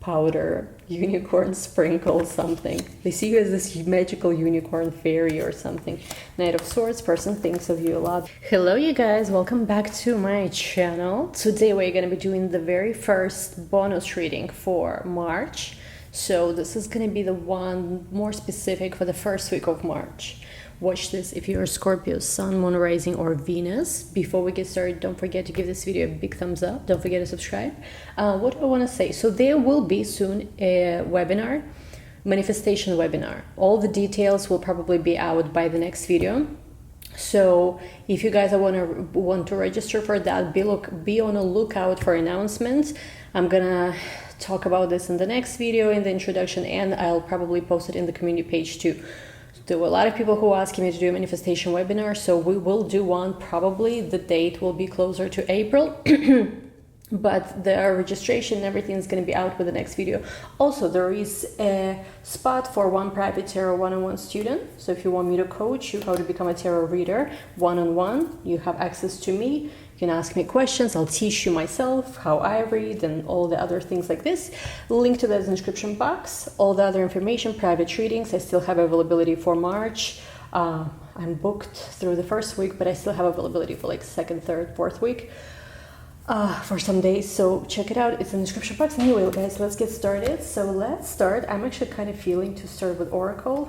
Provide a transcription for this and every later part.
powder, unicorn sprinkle, something. They see you as this magical unicorn fairy or something. Knight of Swords, person thinks of you a lot. Hello you guys, welcome back to my channel. Today we're going to be doing the very first bonus reading for March. So this is going to be the one more specific for the first week of March. Watch this if you're a Scorpio, Sun, Moon, Rising, or Venus. Before we get started, don't forget to give this video a big thumbs up. Don't forget to subscribe. What do I want to say? So there will be soon a webinar, manifestation webinar. All the details will probably be out by the next video. So if you guys want to register for that, be on a lookout for announcements. I'm gonna talk about this in the next video in the introduction, and I'll probably post it in the community page too. There were a lot of people who asked me to do a manifestation webinar, so we will do one. Probably the date will be closer to April, but the registration and everything is going to be out with the next video. Also, there is a spot for one private tarot one-on-one student. So if you want me to coach you how to become a tarot reader one-on-one, you have access to me. You can ask me questions. I'll teach you myself how I read and all the other things like this. Link to that in the description box. All the other information, private readings, I still have availability for March. I'm booked through the first week, but I still have availability for like second, third, fourth week for some days. So check it out. It's in the description box. Anyway, guys, let's get started. So let's start. I'm actually kind of feeling to start with Oracle.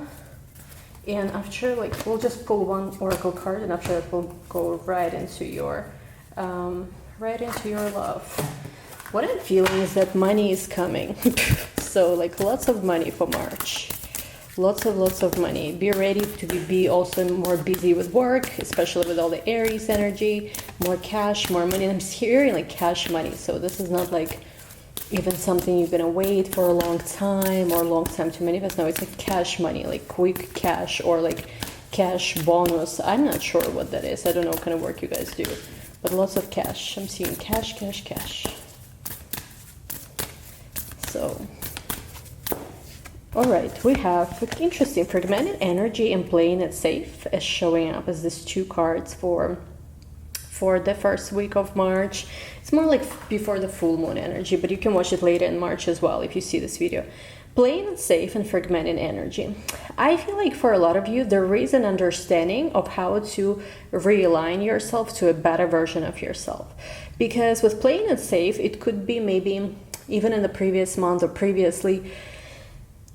And after, like, we'll just pull one Oracle card, and after that we'll go right into your love. What I'm feeling is that money is coming. So like lots of money for March. Lots of money. Be ready to be also more busy with work, especially with all the Aries energy. More cash, more money. I'm hearing like cash money. So this is not like even something you're gonna wait for a long time or a long time to manifest. No, it's like cash money, like quick cash or like cash bonus. I'm not sure what that is. I don't know what kind of work you guys do. But lots of cash. I'm seeing cash. So, all right, we have interesting fragmented energy and playing it safe as showing up as these two cards for the first week of March. It's more like before the full moon energy, but you can watch it later in March as well if you see this video. Playing it safe and fragmented energy. I feel like for a lot of you, there is an understanding of how to realign yourself to a better version of yourself. Because with playing it safe, it could be maybe even in the previous month or previously,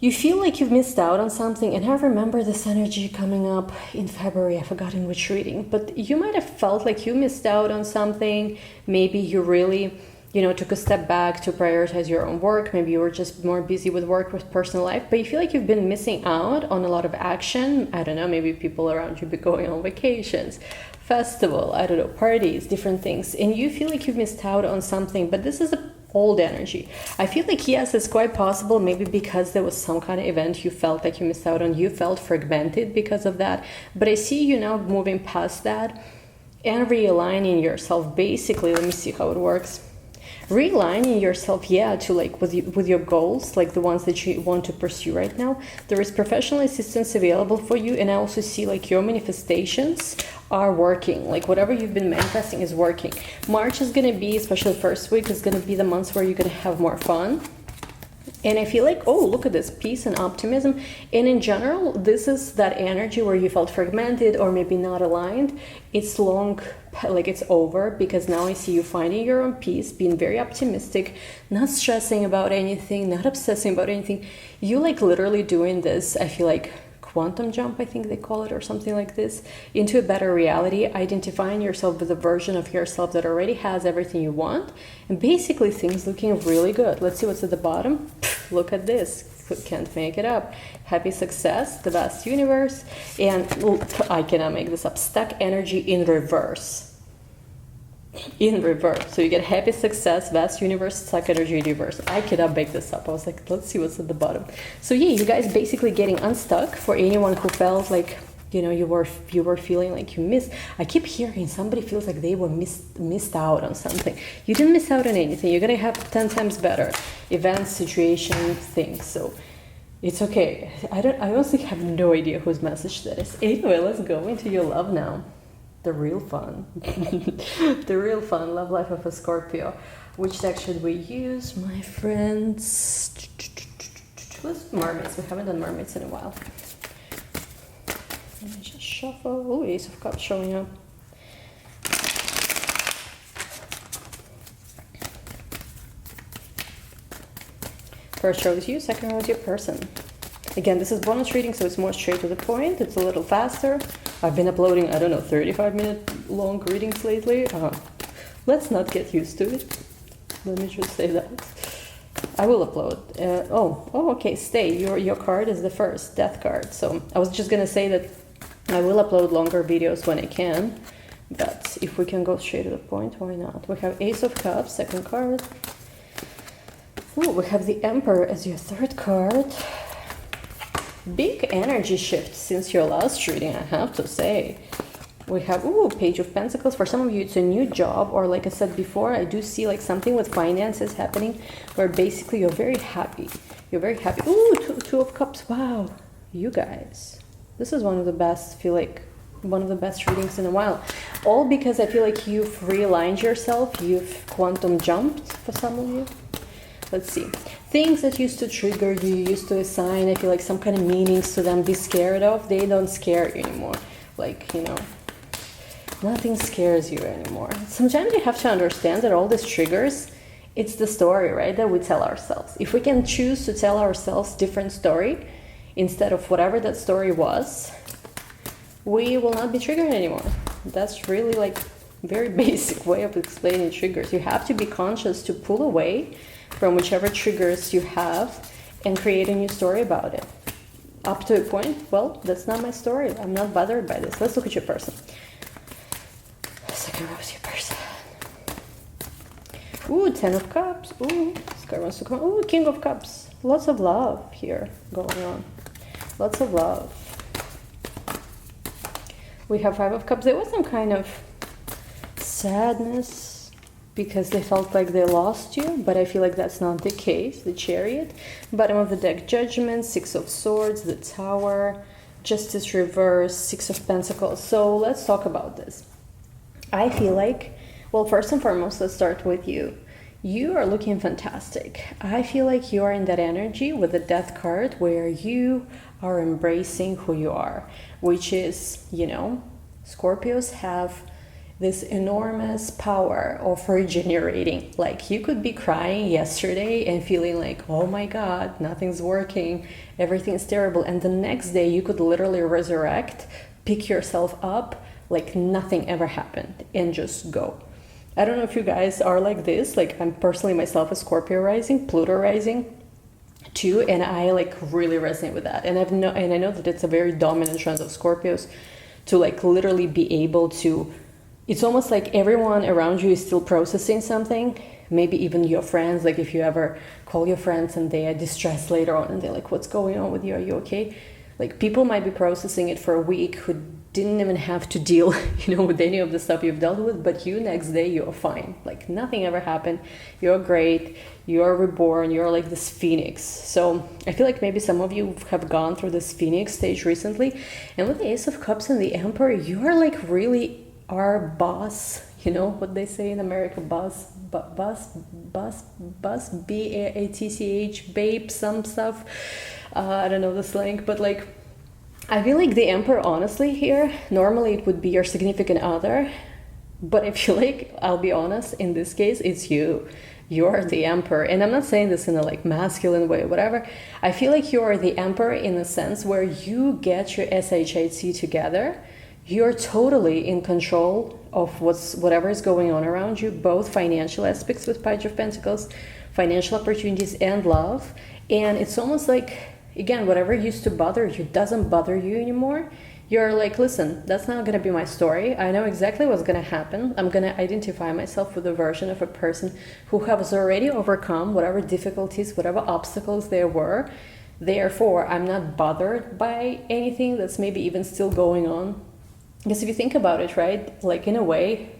you feel like you've missed out on something. And I remember this energy coming up in February, I've forgotten which reading, but you might have felt like you missed out on something. Maybe you really took a step back to prioritize your own work. Maybe you were just more busy with work, with personal life, but you feel like you've been missing out on a lot of action. I don't know, maybe people around you be going on vacations, festival, I don't know, parties, different things. And you feel like you've missed out on something, but this is a old energy. I feel like, yes, it's quite possible, maybe because there was some kind of event you felt like you missed out on, you felt fragmented because of that. But I see you now moving past that and realigning yourself. Basically, let me see how it works. Realigning yourself, to like with your goals, like the ones that you want to pursue right now. There is professional assistance available for you, and I also see like your manifestations are working. Like whatever you've been manifesting is working. March is going to be, especially first week, is going to be the months where you're going to have more fun. And I feel like, oh, look at this, peace and optimism. And in general, this is that energy where you felt fragmented or maybe not aligned. It's it's over, because now I see you finding your own peace, being very optimistic, not stressing about anything, not obsessing about anything. You like literally doing this, I feel like, quantum jump, I think they call it, or something like this, into a better reality, identifying yourself with a version of yourself that already has everything you want, and basically things looking really good. Let's see what's at the bottom. Look at this. Can't make it up. Happy success, the vast universe, and I cannot make this up. Stuck energy in reverse. In reverse. So you get happy success, vast universe, stuck energy in reverse. I cannot make this up. I was like, let's see what's at the bottom. So yeah, you guys basically getting unstuck. For anyone who felt like you were feeling like you missed. I keep hearing somebody feels like they were missed out on something. You didn't miss out on anything. You're gonna have 10 times better events, situations, things. So it's okay. I honestly have no idea whose message that is. Anyway, let's go into your love now. The real fun. The real fun love life of a Scorpio. Which deck should we use, my friends? Let's do mermaids. We haven't done mermaids in a while. Let me just shuffle. Oh, Ace of Cups showing up. First row is you, second row is your person. Again, this is bonus reading, so it's more straight to the point. It's a little faster. I've been uploading, I don't know, 35-minute long readings lately. Let's not get used to it. Let me just say that. I will upload. Okay, stay. Your card is the first, death card. So I was just gonna say that I will upload longer videos when I can. But if we can go straight to the point, why not? We have Ace of Cups, second card. Ooh, we have the Emperor as your third card. Big energy shift since your last reading, I have to say. We have, Page of Pentacles. For some of you, it's a new job, or like I said before, I do see like something with finances happening where basically you're very happy. You're very happy. Ooh, two of Cups. Wow, you guys. This is one of the best, I feel like, one of the best readings in a while. All because I feel like you've realigned yourself, you've quantum jumped for some of you. Let's see. Things that used to trigger you, used to assign, I feel like some kind of meanings to them, be scared of, they don't scare you anymore. Like, you know, nothing scares you anymore. Sometimes you have to understand that all these triggers, it's the story, right, that we tell ourselves. If we can choose to tell ourselves different story instead of whatever that story was, we will not be triggered anymore. That's really like very basic way of explaining triggers. You have to be conscious to pull away from whichever triggers you have and create a new story about it. Up to a point, well, that's not my story. I'm not bothered by this. Let's look at your person. Second row is your person. Ooh, 10 of Cups. Ooh, this guy wants to come. Ooh, King of Cups. Lots of love here going on. Lots of love. We have 5 of Cups. There was some kind of sadness because they felt like they lost you, but I feel like that's not the case. The Chariot, bottom of the deck, Judgment, 6 of Swords, the Tower, Justice reverse, 6 of Pentacles. So let's talk about this. I feel like, well, first and foremost, let's start with you. You are looking fantastic. I feel like you are in that energy with the Death card where you are embracing who you are, which is, you know, Scorpios have this enormous power of regenerating. Like, you could be crying yesterday and feeling like, oh my God, nothing's working, everything's terrible. And the next day you could literally resurrect, pick yourself up like nothing ever happened and just go. I don't know if you guys are like this. Like, I'm personally myself a Scorpio rising, Pluto rising too, and I like really resonate with that. And I know that it's a very dominant trend of Scorpios to like literally be able to, it's almost like everyone around you is still processing something. Maybe even your friends, like if you ever call your friends and they are distressed later on and they're like, what's going on with you? Are you okay? Like, people might be processing it for a week who didn't even have to deal, you know, with any of the stuff you've dealt with, but you next day, you're fine. Like, nothing ever happened. You're great. You're reborn. You're like this phoenix. So I feel like maybe some of you have gone through this phoenix stage recently. And with the Ace of Cups and the Emperor, you are like really our boss. You know what they say in America, boss, B-A-T-C-H, babe, some stuff. I don't know the slang, but like, I feel like the Emperor, honestly, here, normally it would be your significant other, but I feel like, I'll be honest, in this case, it's you. You're the Emperor. And I'm not saying this in a like masculine way, whatever. I feel like you're the Emperor in a sense where you get your SHIT together. You're totally in control of whatever is going on around you, both financial aspects with Page of Pentacles, financial opportunities and love. And it's almost like, again, whatever used to bother you doesn't bother you anymore. You're like, listen, that's not going to be my story. I know exactly what's going to happen. I'm going to identify myself with a version of a person who has already overcome whatever difficulties, whatever obstacles there were. Therefore, I'm not bothered by anything that's maybe even still going on. Because if you think about it, right, like in a way,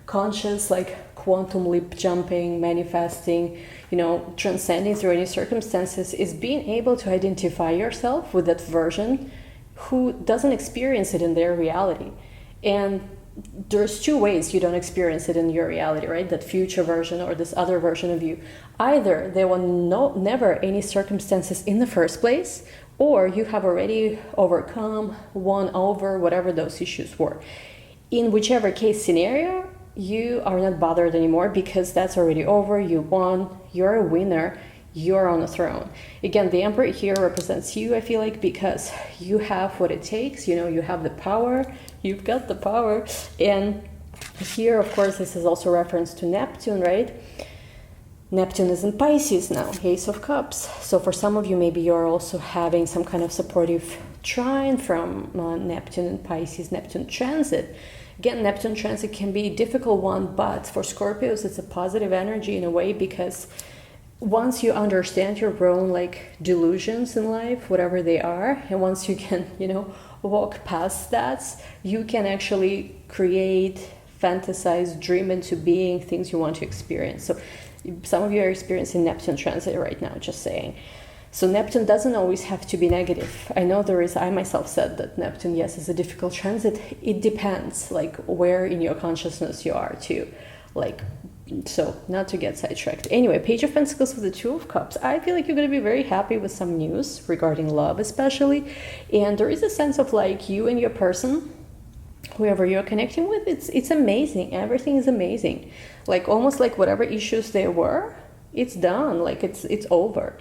conscious, like quantum leap jumping, manifesting, you know, transcending through any circumstances is being able to identify yourself with that version who doesn't experience it in their reality. And there's two ways you don't experience it in your reality, right? That future version or this other version of you. Either there were never any circumstances in the first place, or you have already overcome, won over whatever those issues were. In whichever case scenario, you are not bothered anymore because that's already over. You won, you're a winner, you're on the throne. Again, the Emperor here represents you, I feel like, because you have what it takes, you know, you have the power, you've got the power. And here, of course, this is also reference to Neptune, right? Neptune is in Pisces now, Ace of Cups. So for some of you, maybe you're also having some kind of supportive trine from Neptune and Pisces, Neptune transit. Again, Neptune transit can be a difficult one, but for Scorpios, it's a positive energy in a way, because once you understand your own like delusions in life, whatever they are, and once you can, you know, walk past that, you can actually create, fantasize, dream into being things you want to experience. So some of you are experiencing Neptune transit right now, just saying. So Neptune doesn't always have to be negative. I know I myself said that Neptune, yes, is a difficult transit. It depends, like, where in your consciousness you are too. Like, so not to get sidetracked. Anyway, Page of Pentacles with the Two of Cups. I feel like you're going to be very happy with some news regarding love especially. And there is a sense of like you and your person, whoever you're connecting with, it's amazing. Everything is amazing. Like almost like whatever issues there were, it's done. Like it's over.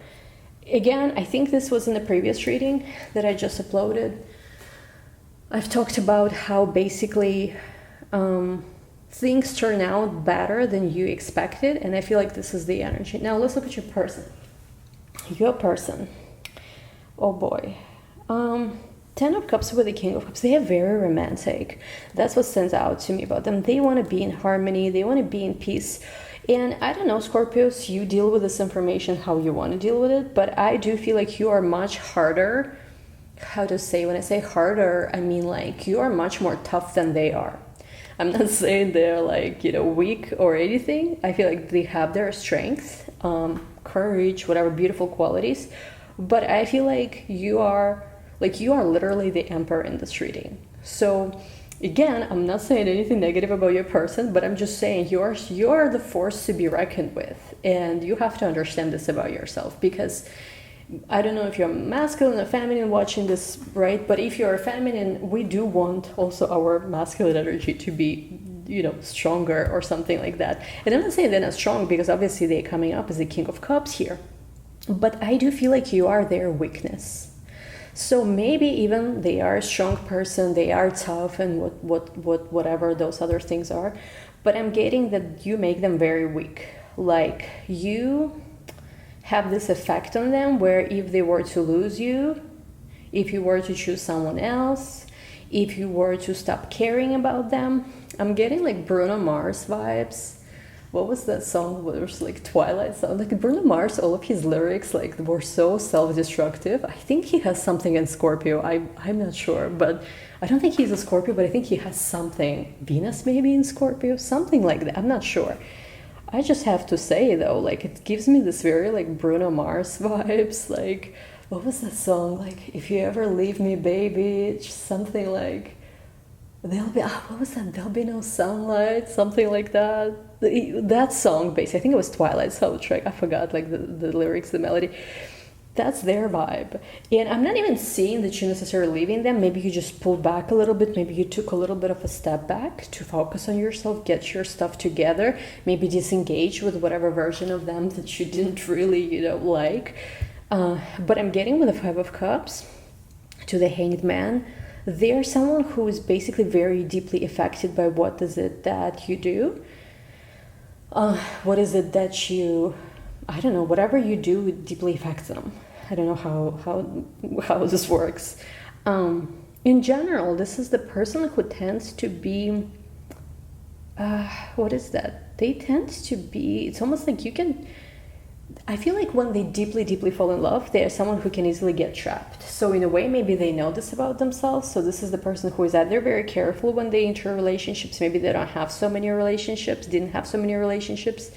Again, I think this was in the previous reading that I just uploaded. I've talked about how basically things turn out better than you expected, and I feel like this is the energy. Now let's look at your person. Your person. Oh boy. 10 of Cups with the King of Cups. They are very romantic. That's what stands out to me about them. They want to be in harmony. They want to be in peace. And I don't know, Scorpios, you deal with this information how you want to deal with it, but I do feel like you are much harder. How to say, when I say harder, I mean like you are much more tough than they are. I'm not saying they're like, you know, weak or anything. I feel like they have their strength, courage, whatever beautiful qualities. But I feel like you are literally the Emperor in this reading. So again, I'm not saying anything negative about your person, but I'm just saying you are the force to be reckoned with. And you have to understand this about yourself, because I don't know if you're masculine or feminine watching this, right? But if you're feminine, we do want also our masculine energy to be, you know, stronger or something like that. And I'm not saying they're not strong, because obviously they're coming up as the King of Cups here. But I do feel like you are their weakness. So maybe even they are a strong person, they are tough, and whatever those other things are. But I'm getting that you make them very weak. Like you have this effect on them where if they were to lose you, if you were to choose someone else, if you were to stop caring about them, I'm getting like Bruno Mars vibes. What was that song where it was like Twilight song? Like Bruno Mars, all of his lyrics like were so self-destructive. I think he has something in Scorpio. I'm not sure, but I don't think he's a Scorpio, but I think he has something. Venus maybe in Scorpio, something like that. I'm not sure. I just have to say though, like it gives me this very like Bruno Mars vibes. Like, what was that song? Like, if you ever leave me, baby, it's something like, there'll be, what was that? There'll be no sunlight, something like that. That song, basically, I think it was Twilight soundtrack. I forgot like the lyrics, the melody. That's their vibe. And I'm not even seeing that you're necessarily leaving them. Maybe you just pulled back a little bit. Maybe you took a little bit of a step back to focus on yourself, get your stuff together, maybe disengage with whatever version of them that you didn't really, you know, like. But I'm getting with the Five of Cups to the Hanged Man. They're someone who is basically very deeply affected by what is it that you do. What is it that you, I don't know, whatever you do, it deeply affects them. I don't know how this works. In general, this is the person who tends to be, what is that? They tend to be, it's almost like you can, I feel like when they deeply, deeply fall in love, they are someone who can easily get trapped. So in a way, maybe they know this about themselves. So this is the person who is either very careful when they enter relationships. Maybe they don't have so many relationships, didn't have so many relationships,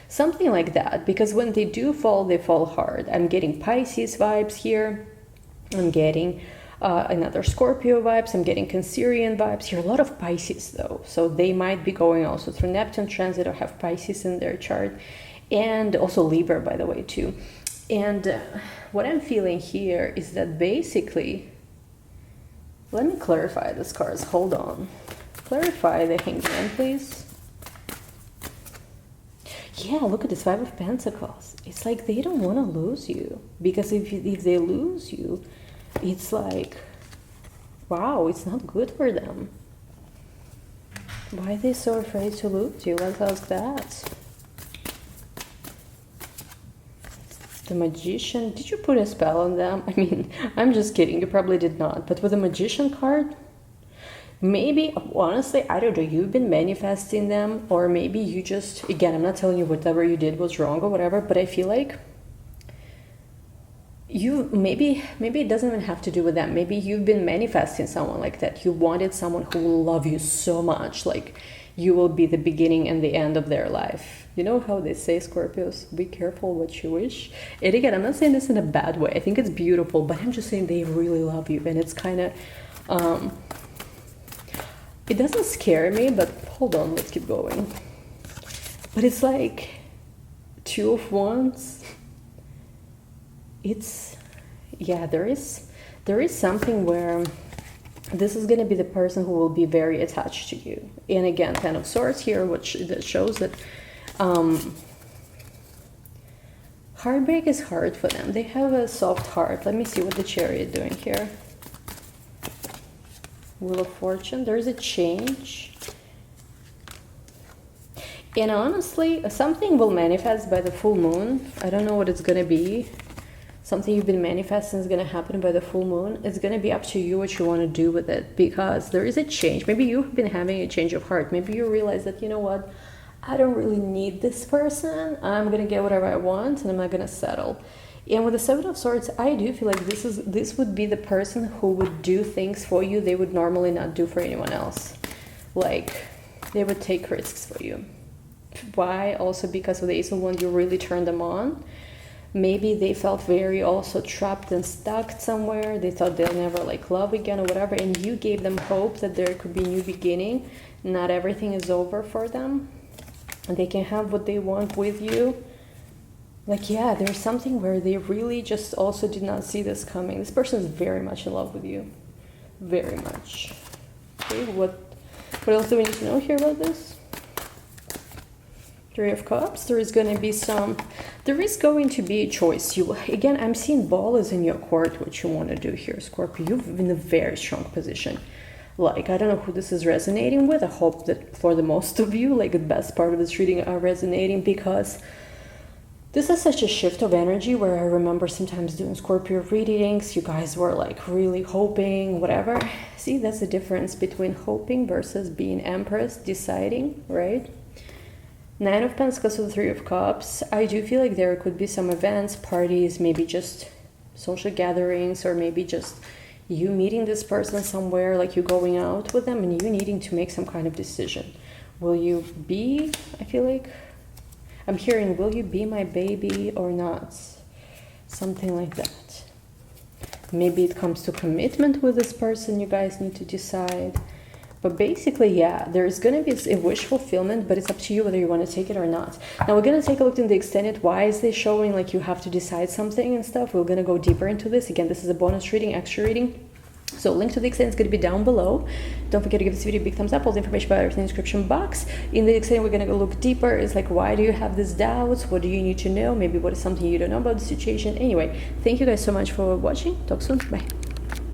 something like that. Because when they do fall, they fall hard. I'm getting Pisces vibes here. I'm getting another Scorpio vibes. I'm getting Cancerian vibes here. A lot of Pisces though, so they might be going also through Neptune transit or have Pisces in their chart, and also Libra, by the way, too. And what I'm feeling here is that basically, let me clarify this cards. Hold on. Clarify the Hangman, please. Yeah, look at this Five of Pentacles. It's like they don't want to lose you, because if they lose you, it's like, wow, it's not good for them. Why are they so afraid to lose you? Let's ask that. The Magician. Did you put a spell on them? I mean, I'm just kidding. You probably did not. But with the Magician card, maybe, honestly, I don't know, you've been manifesting them, or maybe you just, again, I'm not telling you whatever you did was wrong or whatever, but I feel like you, maybe it doesn't even have to do with them. Maybe you've been manifesting someone like that. You wanted someone who will love you so much, like you will be the beginning and the end of their life. You know how they say, Scorpios, be careful what you wish. And again, I'm not saying this in a bad way. I think it's beautiful, but I'm just saying they really love you, and it's kind of, it doesn't scare me, but hold on, let's keep going. But it's like Two of Wands. It's, yeah, there is something where this is going to be the person who will be very attached to you. And again, Ten of Swords here, which that shows that heartbreak is hard for them. They have a soft heart. Let me see what the Chariot doing here. Wheel of Fortune. There's a change. And honestly, something will manifest by the full moon. I don't know what it's going to be. Something you've been manifesting is going to happen by the full moon. It's going to be up to you what you want to do with it, because there is a change. Maybe you've been having a change of heart. Maybe you realize that, you know what, I don't really need this person. I'm going to get whatever I want, and I'm not going to settle. And with the Seven of Swords, I do feel like this would be the person who would do things for you they would normally not do for anyone else. Like, they would take risks for you. Why? Also because with the Ace of Wands, you really turned them on. Maybe they felt very also trapped and stuck somewhere. They thought they'll never like love again or whatever, and you gave them hope that there could be a new beginning. Not everything is over for them, and they can have what they want with you. Like, yeah, there's something where they really just also did not see this coming. This person is very much in love with you. Very much. Okay, what else do we need to know here about this? Three of Cups. There is going to be a choice. Again, I'm seeing ball is in your court, what you want to do here, Scorpio. You're in a very strong position. Like, I don't know who this is resonating with. I hope that for the most of you, like the best part of this reading are resonating, because this is such a shift of energy where I remember sometimes doing Scorpio readings. You guys were like really hoping, whatever. See, that's the difference between hoping versus being Empress, deciding, right? Nine of Pentacles with Three of Cups. I do feel like there could be some events, parties, maybe just social gatherings, or maybe just you meeting this person somewhere, like you going out with them and you needing to make some kind of decision. Will you be, I feel like, I'm hearing, will you be my baby or not? Something like that. Maybe it comes to commitment with this person, you guys need to decide. But basically, yeah, there's going to be a wish fulfillment, but it's up to you whether you want to take it or not. Now, we're going to take a look in the extended. Why is this showing like you have to decide something and stuff? We're going to go deeper into this. Again, this is a bonus reading, extra reading. So link to the extended is going to be down below. Don't forget to give this video a big thumbs up. All the information about everything in the description box. In the extended, we're going to go look deeper. It's like, why do you have these doubts? What do you need to know? Maybe what is something you don't know about the situation? Anyway, thank you guys so much for watching. Talk soon. Bye.